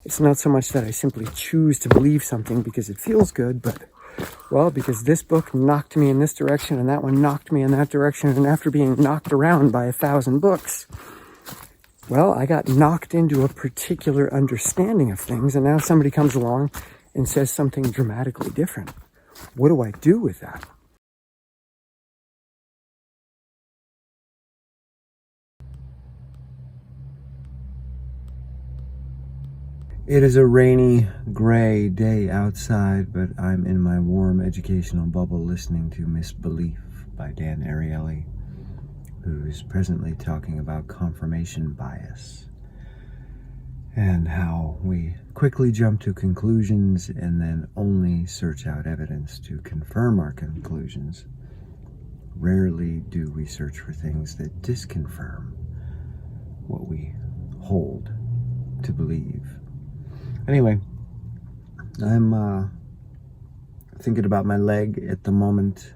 It's not so much that I simply choose to believe something because it feels good, but, well, because this book knocked me in this direction and that one knocked me in that direction, and after being knocked around by 1,000 books, well, I got knocked into a particular understanding of things, and now somebody comes along and says something dramatically different. What do I do with that? It is a rainy, gray day outside, but I'm in my warm educational bubble listening to Misbelief by Dan Ariely, who is presently talking about confirmation bias and how we quickly jump to conclusions and then only search out evidence to confirm our conclusions. Rarely do we search for things that disconfirm what we hold to believe. Anyway, I'm thinking about my leg at the moment.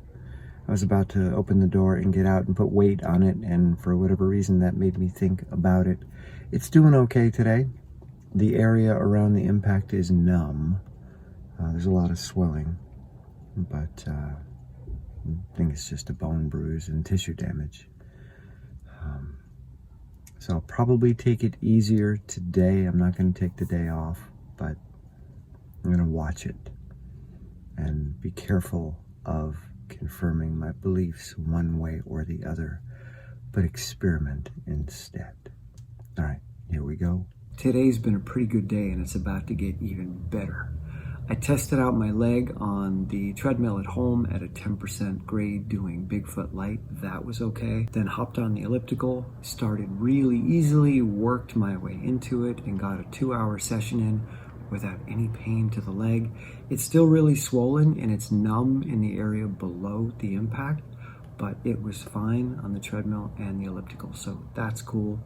I was about to open the door and get out and put weight on it, and for whatever reason that made me think about it. It's doing okay today. The area around the impact is numb. There's a lot of swelling, but I think it's just a bone bruise and tissue damage. So I'll probably take it easier today. I'm not going to take the day off, but I'm going to watch it and be careful of confirming my beliefs one way or the other, but experiment instead. All right, here we go. Today's been a pretty good day, and it's about to get even better. I tested out my leg on the treadmill at home at a 10% grade doing Bigfoot light. That was okay. Then hopped on the elliptical, started really easily, worked my way into it, and got a 2-hour session in without any pain to the leg. It's still really swollen and it's numb in the area below the impact, but it was fine on the treadmill and the elliptical, so that's cool.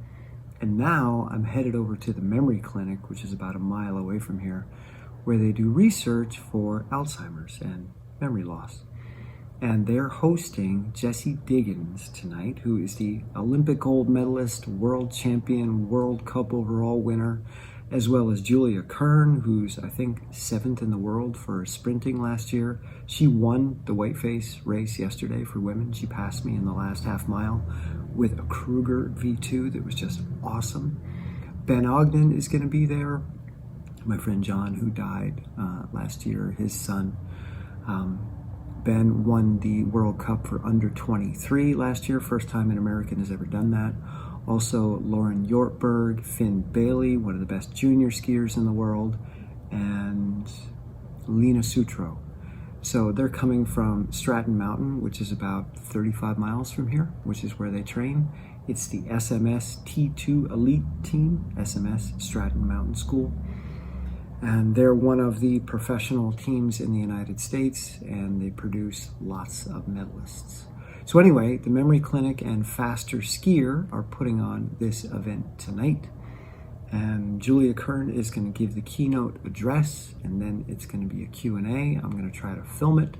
And now I'm headed over to the memory clinic, which is about a mile away from here, where they do research for Alzheimer's and memory loss. And they're hosting Jessie Diggins tonight, who is the Olympic gold medalist, world champion, World Cup overall winner, as well as Julia Kern, who's, I think, 7th in the world for sprinting last year. She won the whiteface race yesterday for women. She passed me in the last half mile with a Kruger V2 that was just awesome. Ben Ogden is going to be there. My friend John, who died last year, his son. Ben won the World Cup for under 23 last year. First time an American has ever done that. Also, Lauren Yortberg, Finn Bailey, one of the best junior skiers in the world, and Lena Sutro. So they're coming from Stratton Mountain, which is about 35 miles from here, which is where they train. It's the SMS T2 Elite Team, SMS Stratton Mountain School. And they're one of the professional teams in the United States, and they produce lots of medalists. So anyway, the Memory Clinic and Faster Skier are putting on this event tonight. And Julia Kern is going to give the keynote address, and then it's going to be a Q&A. I'm going to try to film it,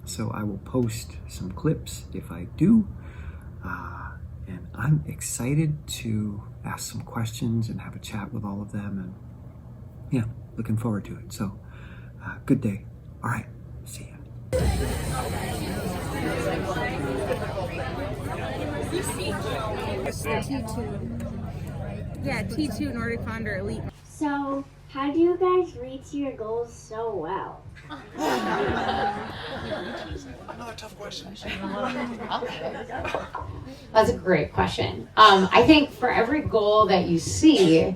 so I will post some clips if I do. And I'm excited to ask some questions and have a chat with all of them. And yeah, looking forward to it. So, good day. All right, see ya. T2. Yeah, T2 Nordic Founder Elite. So, how do you guys reach your goals so well? Another tough question. That's a great question. I think for every goal that you see,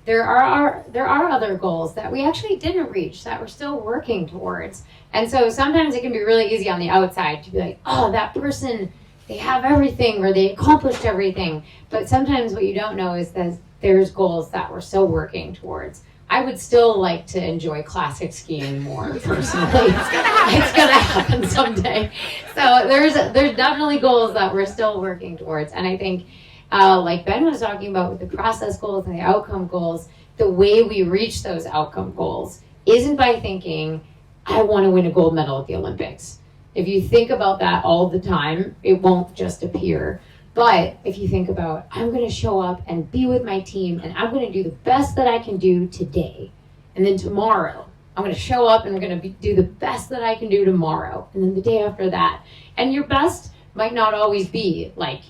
there are other goals that we actually didn't reach that we're still working towards. And so sometimes it can be really easy on the outside to be like, oh, that person, they have everything or they accomplished everything. But sometimes what you don't know is that there's goals that we're still working towards. I would still like to enjoy classic skiing more personally. It's gonna happen someday. So there's definitely goals that we're still working towards. And I think like Ben was talking about with the process goals and the outcome goals, the way we reach those outcome goals isn't by thinking, I want to win a gold medal at the Olympics. If you think about that all the time, it won't just appear. But if you think about, I'm going to show up and be with my team, and I'm going to do the best that I can do today. And then tomorrow, I'm going to show up and I'm going to do the best that I can do tomorrow. And then the day after that. And your best might not always be like,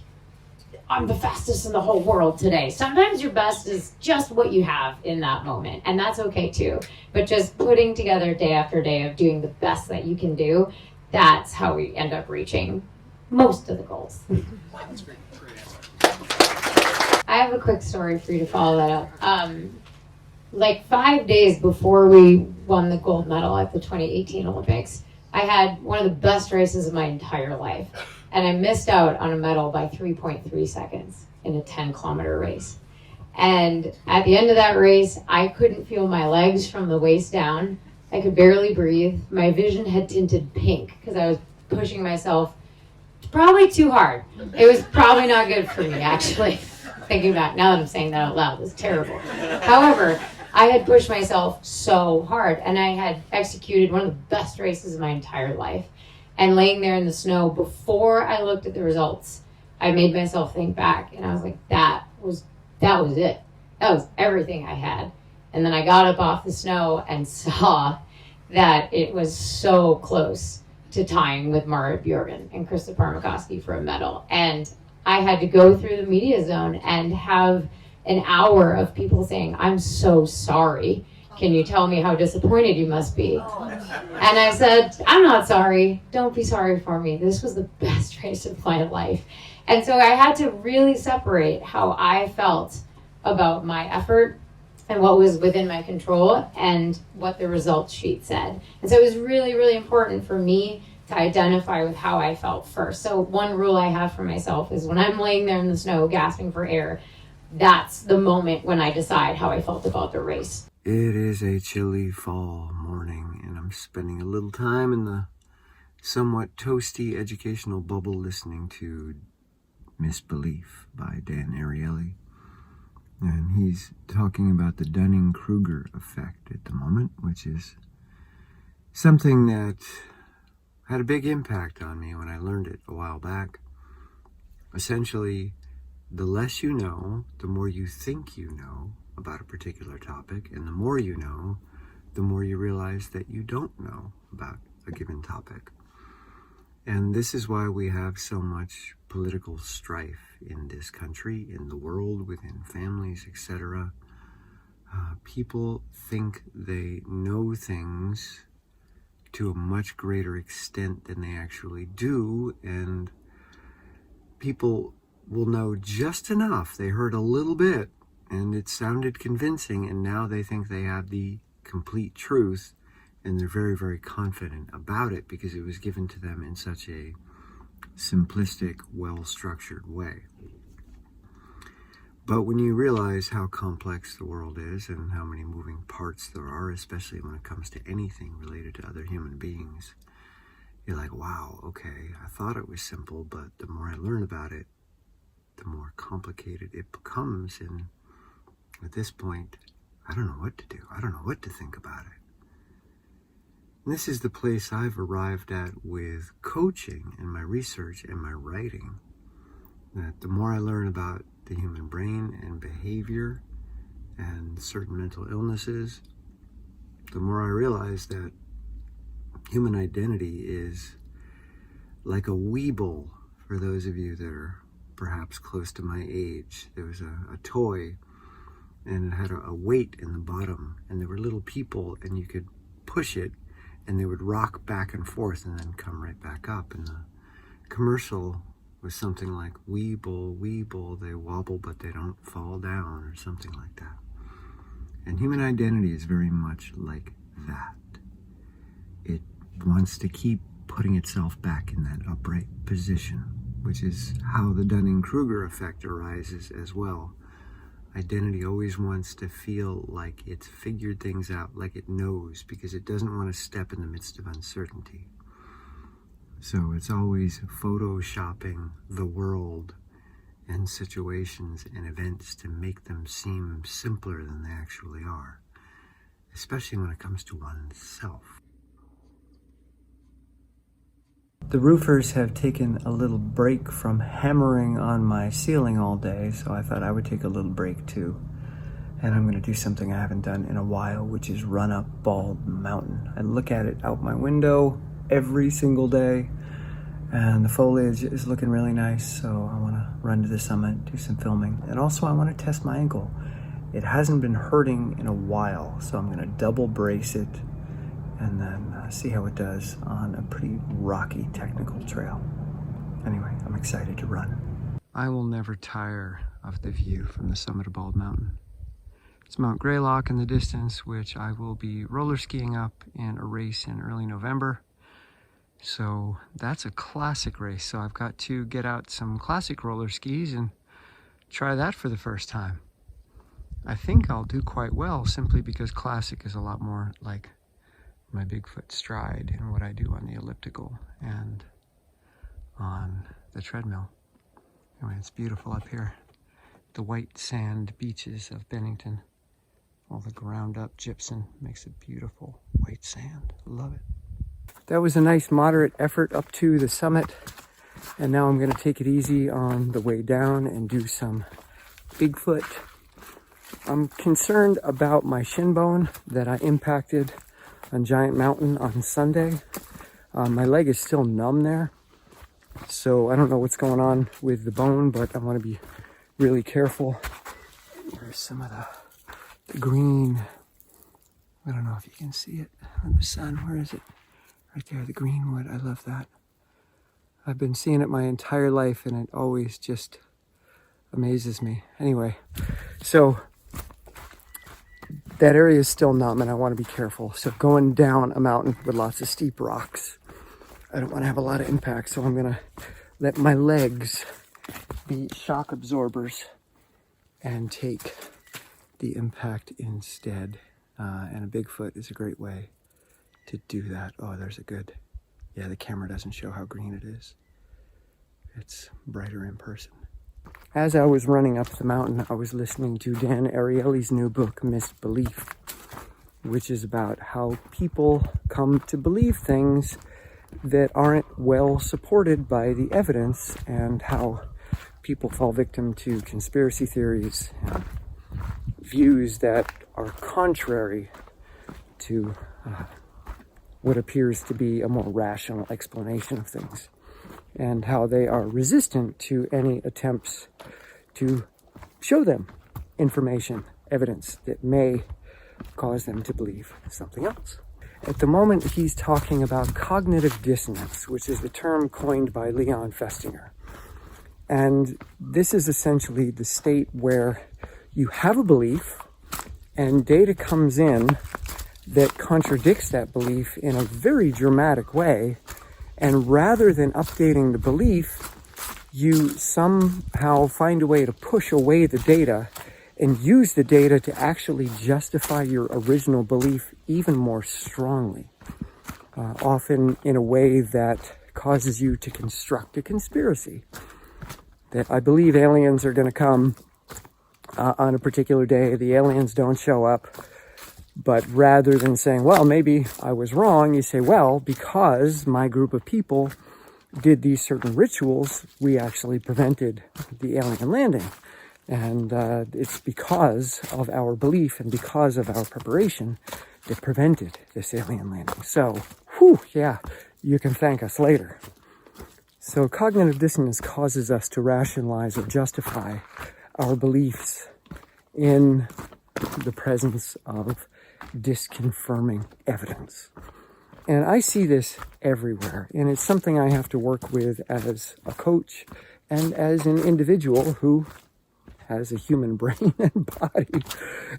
I'm the fastest in the whole world today. Sometimes your best is just what you have in that moment. And that's okay too. But just putting together day after day of doing the best that you can do, that's how we end up reaching most of the goals. That's great. Great answer. I have a quick story for you to follow that up. Like 5 days before we won the gold medal at the 2018 Olympics, I had one of the best races of my entire life. And I missed out on a medal by 3.3 seconds in a 10-kilometer race. And at the end of that race, I couldn't feel my legs from the waist down. I could barely breathe. My vision had tinted pink because I was pushing myself probably too hard. It was probably not good for me, actually. Thinking back, now that I'm saying that out loud, it's terrible. However, I had pushed myself so hard, and I had executed one of the best races of my entire life. And laying there in the snow, before I looked at the results, I made myself think back, and I was like, that was it. That was everything I had. And then I got up off the snow and saw that it was so close to tying with Marit Bjorgen and Krista Parmakoski for a medal. And I had to go through the media zone and have an hour of people saying, I'm so sorry. Can you tell me how disappointed you must be? And I said, I'm not sorry. Don't be sorry for me. This was the best race of my life. And so I had to really separate how I felt about my effort and what was within my control and what the results sheet said. And so it was really, really important for me to identify with how I felt first. So one rule I have for myself is when I'm laying there in the snow gasping for air, that's the moment when I decide how I felt about the race. It is a chilly fall morning, and I'm spending a little time in the somewhat toasty educational bubble listening to Misbelief by Dan Ariely. And he's talking about the Dunning-Kruger effect at the moment, which is something that had a big impact on me when I learned it a while back. Essentially, the less you know, the more you think you know about a particular topic, and the more you know, the more you realize that you don't know about a given topic. And this is why we have so much political strife in this country, in the world, within families, etc. People think they know things to a much greater extent than they actually do, and people will know just enough. They heard a little bit, and it sounded convincing, and now they think they have the complete truth, and they're very, very confident about it because it was given to them in such a simplistic, well-structured way. But when you realize how complex the world is and how many moving parts there are, especially when it comes to anything related to other human beings, you're like, wow, okay, I thought it was simple, but the more I learn about it, the more complicated it becomes. And at this point, I don't know what to do. I don't know what to think about it. And this is the place I've arrived at with coaching and my research and my writing. That the more I learn about the human brain and behavior and certain mental illnesses, the more I realize that human identity is like a Weeble, for those of you that are perhaps close to my age. There was a toy, and it had a weight in the bottom, and there were little people, and you could push it, and they would rock back and forth and then come right back up. And the commercial was something like, Weeble, Weeble, they wobble but they don't fall down, or something like that. And human identity is very much like that. It wants to keep putting itself back in that upright position, which is how the Dunning-Kruger effect arises as well. Identity always wants to feel like it's figured things out, like it knows, because it doesn't want to step in the midst of uncertainty. So it's always photoshopping the world and situations and events to make them seem simpler than they actually are, especially when it comes to oneself. The roofers have taken a little break from hammering on my ceiling all day, so I thought I would take a little break too. And I'm going to do something I haven't done in a while, which is run up Bald Mountain. I look at it out my window every single day, and the foliage is looking really nice, so I want to run to the summit, do some filming, and also I want to test my ankle. It hasn't been hurting in a while, so I'm going to double brace it and then see how it does on a pretty rocky technical trail. Anyway, I'm excited to run. I will never tire of the view from the summit of Bald Mountain. It's Mount Greylock in the distance, which I will be roller skiing up in a race in early November. So that's a classic race, so I've got to get out some classic roller skis and try that for the first time. I think I'll do quite well, simply because classic is a lot more like my Bigfoot stride in what I do on the elliptical and on the treadmill. Anyway, it's beautiful up here. The white sand beaches of Bennington. All the ground up gypsum makes it beautiful white sand. Love it. That was a nice moderate effort up to the summit. And now I'm going to take it easy on the way down and do some Bigfoot. I'm concerned about my shin bone that I impacted on Giant Mountain on Sunday. My leg is still numb there, so I don't know what's going on with the bone, but I want to be really careful. There's some of the green. I don't know if you can see it in the sun. Where is it? Right there, the greenwood. I love that. I've been seeing it my entire life, and it always just amazes me. Anyway, so that area is still numb, and I want to be careful. So going down a mountain with lots of steep rocks, I don't want to have a lot of impact, so I'm going to let my legs be shock absorbers and take the impact instead. And a Bigfoot is a great way to do that. Oh, there's a good... Yeah, the camera doesn't show how green it is. It's brighter in person. As I was running up the mountain, I was listening to Dan Ariely's new book, Misbelief, which is about how people come to believe things that aren't well supported by the evidence, and how people fall victim to conspiracy theories and views that are contrary to what appears to be a more rational explanation of things, and how they are resistant to any attempts to show them information, evidence that may cause them to believe something else. At the moment, he's talking about cognitive dissonance, which is the term coined by Leon Festinger. And this is essentially the state where you have a belief and data comes in that contradicts that belief in a very dramatic way. And rather than updating the belief, you somehow find a way to push away the data and use the data to actually justify your original belief even more strongly, often in a way that causes you to construct a conspiracy. That I believe aliens are going to come on a particular day, the aliens don't show up, but rather than saying, well, maybe I was wrong, you say, well, because my group of people did these certain rituals, we actually prevented the alien landing. And it's because of our belief and because of our preparation that prevented this alien landing. So, yeah, you can thank us later. So cognitive dissonance causes us to rationalize or justify our beliefs in the presence of disconfirming evidence. And I see this everywhere, and it's something I have to work with as a coach and as an individual who has a human brain and body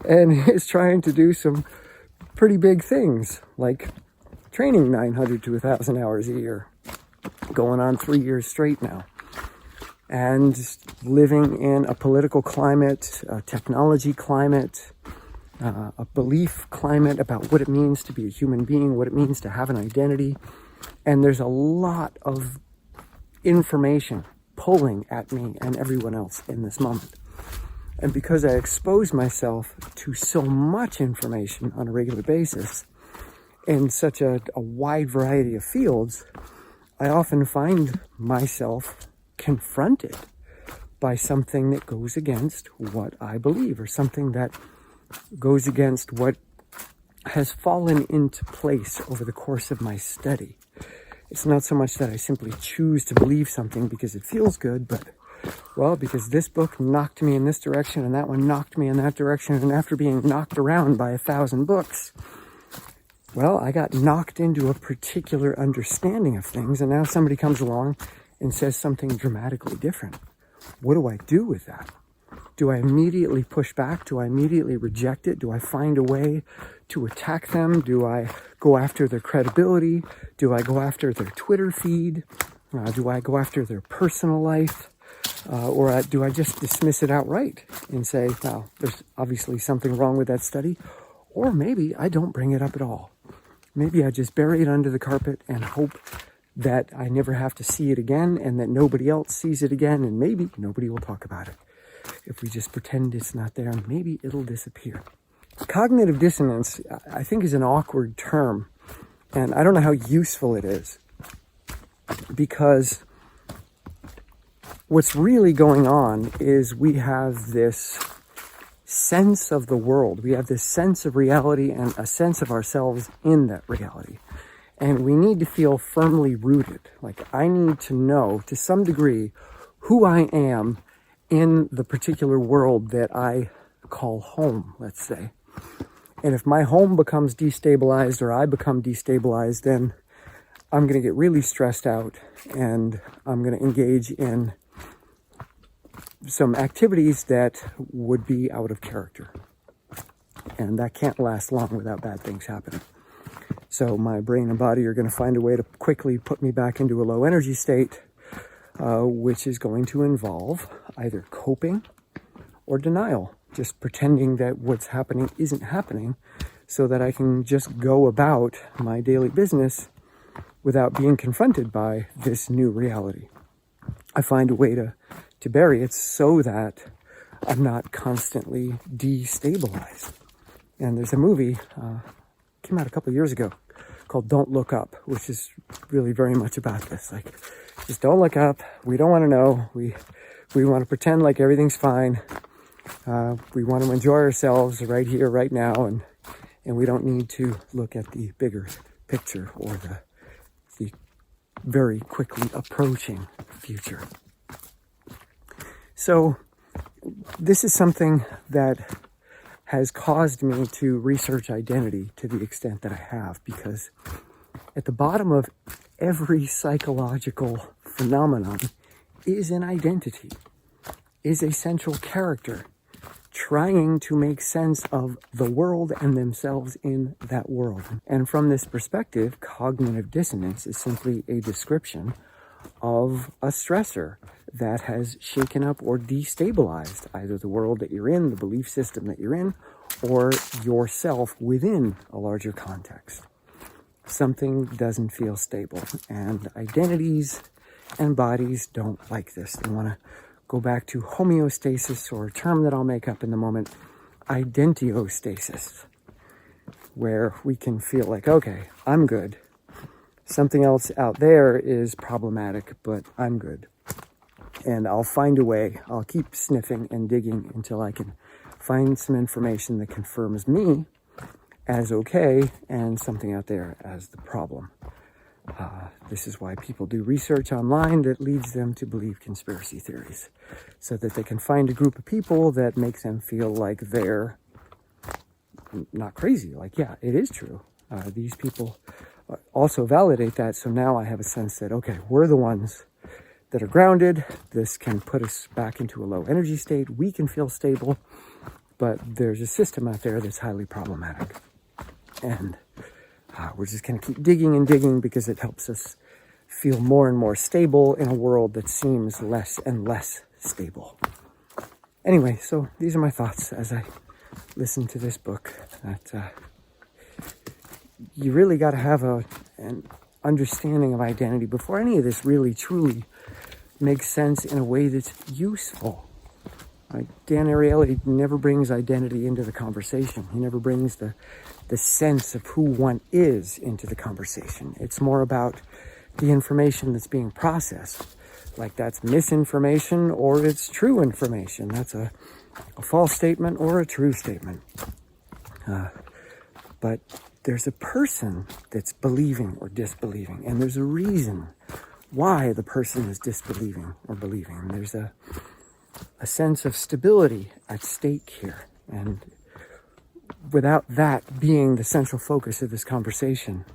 and is trying to do some pretty big things, like training 900 to 1,000 hours a year, going on 3 years straight now, and living in a political climate, a technology climate, a belief climate about what it means to be a human being, what it means to have an identity. And there's a lot of information pulling at me and everyone else in this moment. And because I expose myself to so much information on a regular basis in such a wide variety of fields, I often find myself confronted by something that goes against what I believe, or something that goes against what has fallen into place over the course of my study. It's not so much that I simply choose to believe something because it feels good, but, well, because this book knocked me in this direction and that one knocked me in that direction, and after being knocked around by 1,000 books, well, I got knocked into a particular understanding of things, and now somebody comes along and says something dramatically different. What do I do with that? Do I immediately push back? Do I immediately reject it? Do I find a way to attack them? Do I go after their credibility? Do I go after their Twitter feed? Do I go after their personal life? Or do I just dismiss it outright and say, well, there's obviously something wrong with that study? Or maybe I don't bring it up at all. Maybe I just bury it under the carpet and hope that I never have to see it again, and that nobody else sees it again, and maybe nobody will talk about it. If we just pretend it's not there, maybe it'll disappear. Cognitive dissonance, I think, is an awkward term, and I don't know how useful it is, because what's really going on is we have this sense of the world. We have this sense of reality and a sense of ourselves in that reality. And we need to feel firmly rooted. Like, I need to know to some degree who I am in the particular world that I call home, let's say. And if my home becomes destabilized, or I become destabilized, then I'm going to get really stressed out, and I'm going to engage in some activities that would be out of character. And that can't last long without bad things happening. So my brain and body are going to find a way to quickly put me back into a low energy state, which is going to involve either coping or denial, just pretending that what's happening isn't happening, so that I can just go about my daily business without being confronted by this new reality. I find a way to bury it so that I'm not constantly destabilized. And there's a movie, came out a couple of years ago, called Don't Look Up, which is really very much about this. Like, just don't look up. We don't want to know. We want to pretend like everything's fine. We want to enjoy ourselves right here, right now, and we don't need to look at the bigger picture or the very quickly approaching future. So this is something that has caused me to research identity to the extent that I have, because at the bottom of every psychological phenomenon is an identity, is a central character trying to make sense of the world and themselves in that world. And from this perspective, cognitive dissonance is simply a description of a stressor that has shaken up or destabilized either the world that you're in, the belief system that you're in, or yourself within a larger context. Something doesn't feel stable, and identities and bodies don't like this. They want to go back to homeostasis, or a term that I'll make up in the moment, identiostasis, where we can feel like, okay, I'm good. Something else out there is problematic, but I'm good. And I'll find a way. I'll keep sniffing and digging until I can find some information that confirms me as okay and something out there as the problem. This is why people do research online that leads them to believe conspiracy theories, so that they can find a group of people that make them feel like they're not crazy. Like, yeah, it is true. These people also validate that. So now I have a sense that, okay, we're the ones that are grounded. This can put us back into a low energy state. We can feel stable, but there's a system out there that's highly problematic. And we're just going to keep digging and digging, because it helps us feel more and more stable in a world that seems less and less stable. Anyway, so these are my thoughts as I listen to this book, that you really got to have an understanding of identity before any of this really truly makes sense in a way that's useful. Like, Dan Ariely never brings identity into the conversation. He never brings the sense of who one is into the conversation. It's more about the information that's being processed. Like that's misinformation or it's true information. That's a false statement or a true statement. But there's a person that's believing or disbelieving, and there's a reason why the person is disbelieving or believing. And there's a sense of stability at stake here. And without that being the central focus of this conversation,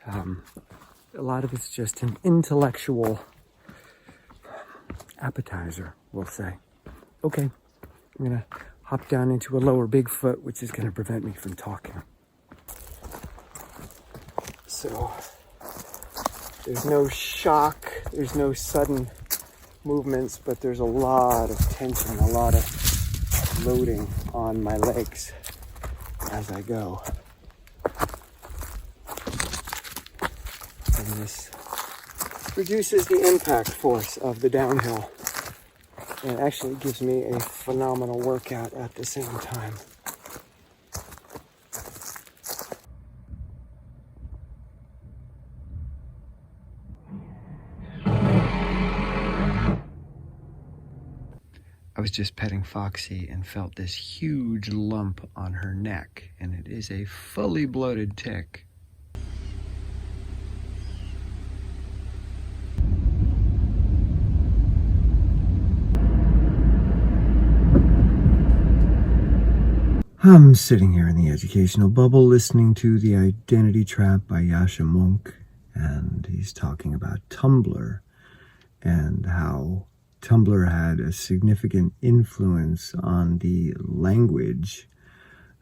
a lot of it's just an intellectual appetizer, we'll say. Okay, I'm gonna hop down into a lower Bigfoot, which is gonna prevent me from talking. So, there's no shock, there's no sudden movements, but there's a lot of tension, a lot of loading on my legs as I go. And this reduces the impact force of the downhill. And it actually gives me a phenomenal workout at the same time. I was just petting Foxy and felt this huge lump on her neck, and it is a fully bloated tick. I'm sitting here in the educational bubble listening to The Identity Trap by Yasha Monk, and he's talking about Tumblr and how Tumblr had a significant influence on the language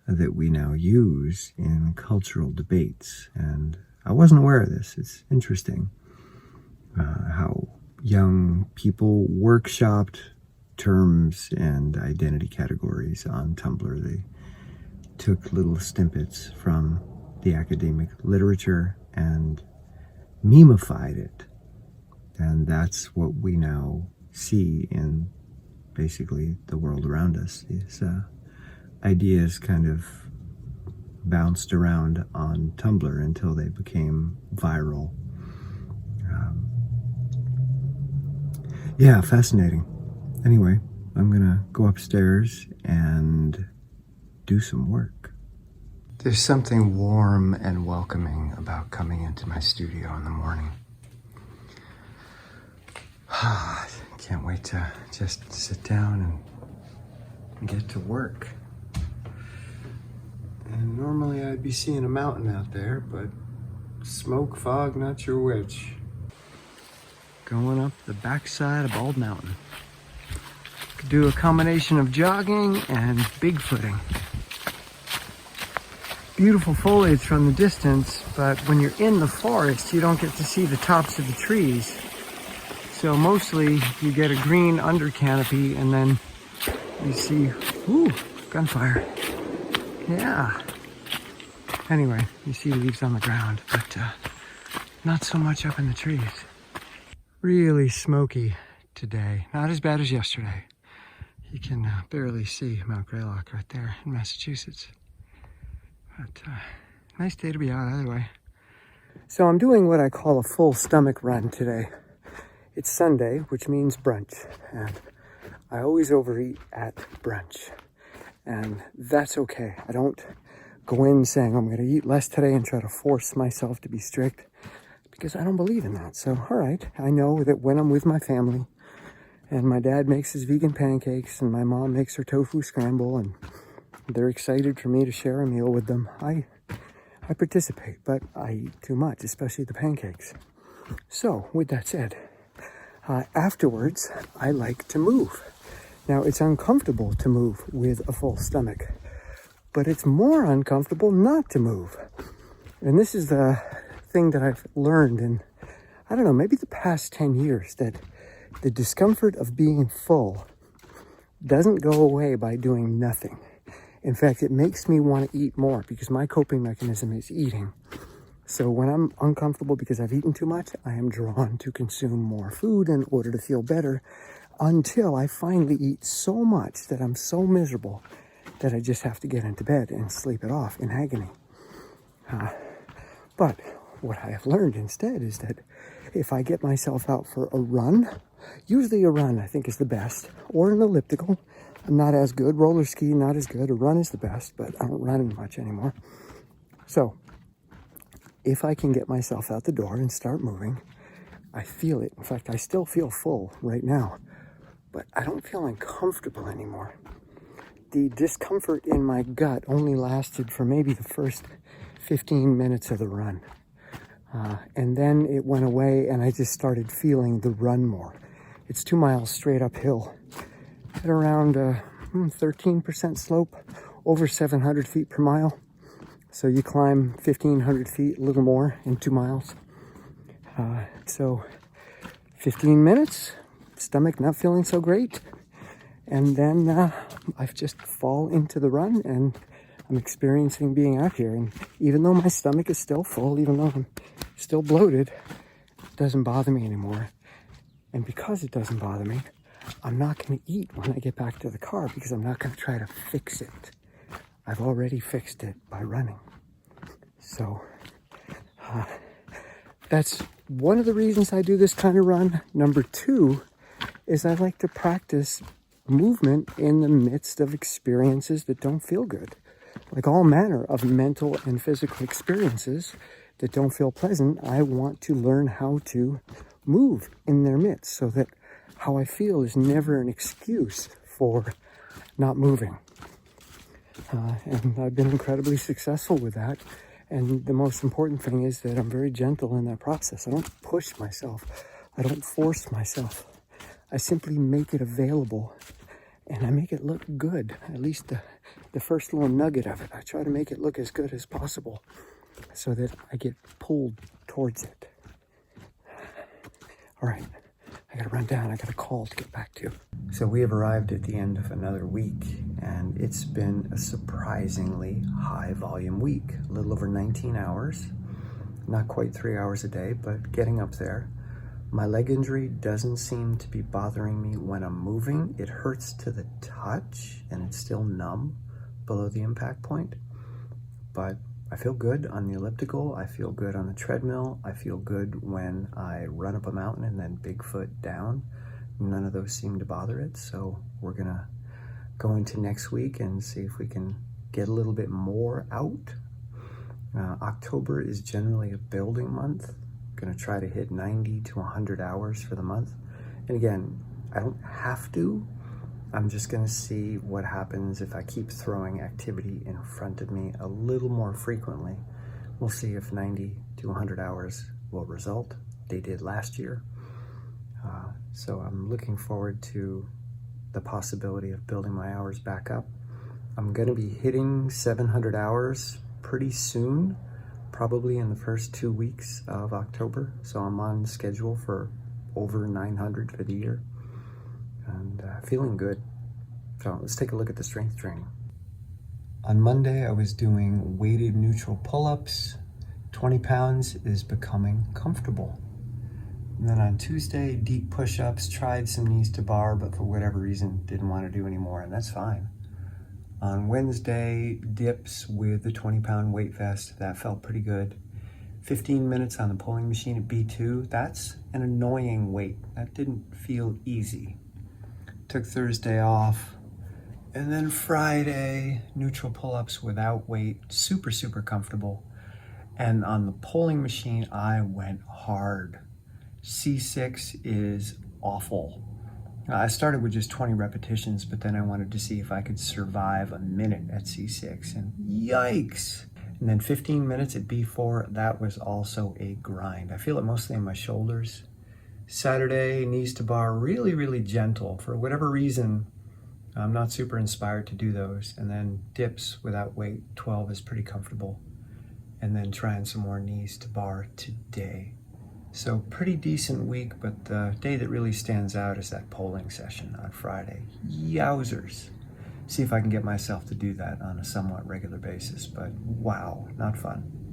that we now use in cultural debates. And I wasn't aware of this. It's interesting how young people workshopped terms and identity categories on Tumblr. They took little snippets from the academic literature and memified it. And that's what we now see in basically the world around us. These ideas kind of bounced around on Tumblr until they became viral. Yeah, fascinating. Anyway, I'm gonna go upstairs and do some work. There's something warm and welcoming about coming into my studio in the morning. Can't wait to just sit down and get to work. And normally I'd be seeing a mountain out there, but smoke, fog, not sure which. Going up the backside of Bald Mountain. Could do a combination of jogging and bigfooting. Beautiful foliage from the distance, but when you're in the forest, you don't get to see the tops of the trees. So mostly you get a green under canopy and then you see, ooh, gunfire. Yeah. Anyway, you see leaves on the ground, but not so much up in the trees. Really smoky today. Not as bad as yesterday. You can barely see Mount Greylock right there in Massachusetts. But nice day to be out either way. So I'm doing what I call a full stomach run today. It's Sunday, which means brunch, and I always overeat at brunch, and that's okay. I don't go in saying I'm going to eat less today and try to force myself to be strict, because I don't believe in that. So, all right, I know that when I'm with my family, and my dad makes his vegan pancakes, and my mom makes her tofu scramble, and they're excited for me to share a meal with them, I participate, but I eat too much, especially the pancakes. So, with that said, afterwards, I like to move. Now, it's uncomfortable to move with a full stomach, but it's more uncomfortable not to move. And this is the thing that I've learned in, I don't know, maybe the past 10 years, that the discomfort of being full doesn't go away by doing nothing. In fact, it makes me want to eat more because my coping mechanism is eating. So when I'm uncomfortable because I've eaten too much, I am drawn to consume more food in order to feel better, until I finally eat so much that I'm so miserable that I just have to get into bed and sleep it off in agony. But what I have learned instead is that if I get myself out for a run, usually a run I think is the best, or an elliptical, not as good, roller ski not as good, a run is the best, but I don't run much anymore. So if I can get myself out the door and start moving, I feel it. In fact, I still feel full right now, but I don't feel uncomfortable anymore. The discomfort in my gut only lasted for maybe the first 15 minutes of the run. And then it went away and I just started feeling the run more. It's 2 miles straight uphill at around 13% slope, over 700 feet per mile. So you climb 1,500 feet, a little more in 2 miles. So 15 minutes, stomach not feeling so great. And then I just fall into the run and I'm experiencing being out here. And even though my stomach is still full, even though I'm still bloated, it doesn't bother me anymore. And because it doesn't bother me, I'm not going to eat when I get back to the car because I'm not going to try to fix it. I've already fixed it by running. So that's one of the reasons I do this kind of run. Number 2 is I like to practice movement in the midst of experiences that don't feel good. Like all manner of mental and physical experiences that don't feel pleasant, I want to learn how to move in their midst so that how I feel is never an excuse for not moving. And I've been incredibly successful with that. And the most important thing is that I'm very gentle in that process. I don't push myself. I don't force myself. I simply make it available and I make it look good. At least the first little nugget of it. I try to make it look as good as possible so that I get pulled towards it. All right, I gotta run down. I got a call to get back to. So we have arrived at the end of another week, and it's been a surprisingly high volume week. A little over 19 hours, not quite 3 hours a day, but getting up there. My leg injury doesn't seem to be bothering me when I'm moving. It hurts to the touch, and it's still numb below the impact point, but I feel good on the elliptical. I feel good on the treadmill. I feel good when I run up a mountain and then Bigfoot down. None of those seem to bother it. So we're gonna go into next week and see if we can get a little bit more out. October is generally a building month. I'm gonna try to hit 90 to 100 hours for the month. And again, I don't have to. I'm just gonna see what happens if I keep throwing activity in front of me a little more frequently. We'll see if 90 to 100 hours will result. They did last year. So I'm looking forward to the possibility of building my hours back up. I'm gonna be hitting 700 hours pretty soon, probably in the first 2 weeks of October. So I'm on schedule for over 900 for the year. And feeling good. So let's take a look at the strength training. On Monday, I was doing weighted neutral pull-ups. 20 pounds is becoming comfortable. And then on Tuesday, deep push-ups, tried some knees to bar, but for whatever reason, didn't want to do anymore, and that's fine. On Wednesday, dips with the 20-pound weight vest. That felt pretty good. 15 minutes on the pulling machine at B2. That's an annoying weight. That didn't feel easy. Took Thursday off. And then Friday, neutral pull-ups without weight. Super, super comfortable. And on the pulling machine, I went hard. C6 is awful. I started with just 20 repetitions, but then I wanted to see if I could survive a minute at C6, and yikes. And then 15 minutes at B4, that was also a grind. I feel it mostly in my shoulders. Saturday, knees to bar, really, really gentle. For whatever reason, I'm not super inspired to do those. And then dips without weight, 12 is pretty comfortable. And then trying some more knees to bar today. So pretty decent week, but the day that really stands out is that polling session on Friday. Yowzers. See if I can get myself to do that on a somewhat regular basis, but wow, not fun.